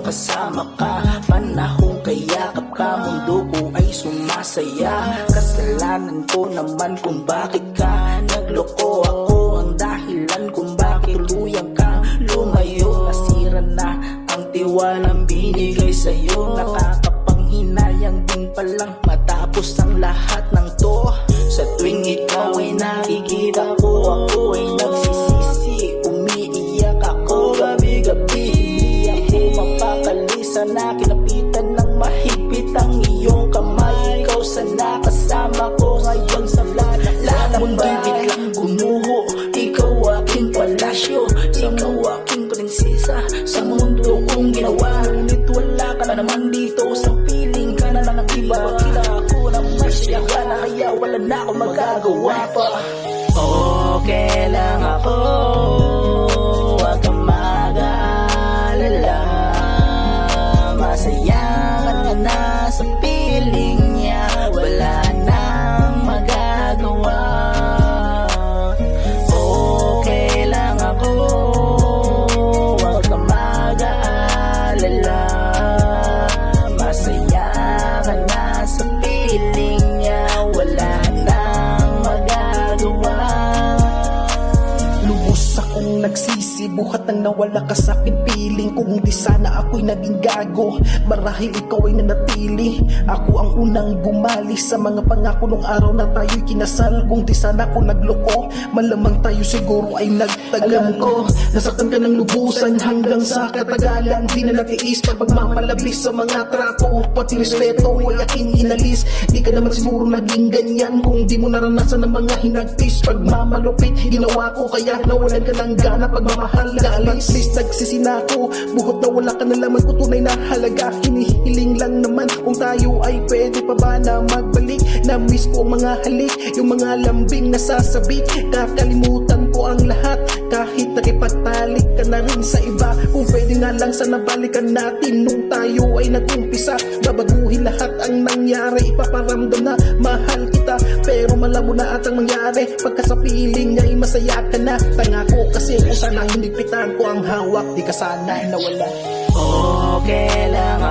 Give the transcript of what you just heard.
kasama ka. Panahong kayakap ka, mundo ko ay sumasaya. Kasalanan ko naman kung bakit ka nagloko. Ako ang dahilan kung bakit tuluyang ka lumayo. Nasira na ang tiwalang binigay sa'yo. Nakakapanghinayang din palang matapos ang lahat ng to. Sa tuwing ikaw ay nakikita ko, ako ay nagsisisi. Umiiyak ako gabi-gabi. Hindi ako mapakali, sana kinapitan ng mahigpit ang iyong kamay. Ikaw sana kasama ko ngayon sa lahat. Mundo'y biglang gumuho, ikaw aking palasyo. Ikaw aking prinsesa sa mundo kong ginawa. Ngunit wala ka na naman dito, sa piling ka na ng iba. Bakit ako na masya ka na, kaya wala na akong magagawa pa. Okay lang ako, huwag kang mag-aalala. Masaya ka na sa piling niya, wala nang magagawa. Okay lang ako, huwag kang mag-aalala. Masaya ka na sa piling niya, wala nang magagawa. Lubos akong nagsisi, buhat nang nawala ka sa'kin piling. Kung di sana ako'y naging gago, marahil ikaw ay nanatili. Ako ang unang bumali sa mga pangako nung araw na tayo'y kinasal. Kung di sana ako nagloko, malamang tayo siguro ay nagtagal. Alam ko, nasaktan ka ng lubusan hanggang sa katagalan. Di na natiis pag magmamalabis sa mga trato, pati respeto ay aking inalis. Di ka naman siguro naging ganyan kung di mo naranasan ng mga hinagpis. Pagmamalupit ginawa ko, kaya nawalan ka ng gana. Pagmamahal galis, please nagsisi na ako. Buhot na wala ka na laman ko, tunay na halaga. Hinihiling lang naman kung tayo ay pwede pa ba na magbalik. Na-miss ko ang mga halik, yung mga lambing nasasabik. Kakalimutan ko ang lahat, kahit nakipagtalik ka na rin sa iba. Kung pwede nga lang sana balikan natin nung tayo ay nag-umpisa. Babaguhin lahat ang nangyari, ipaparamdam na mahal kita. Pero malabo na at ang mangyari, pagka sa piling niya ay masaya ka na. Tanga ko kasi kung sana hinigpitan ko ang hawak, di ka sana nawala. Okay lang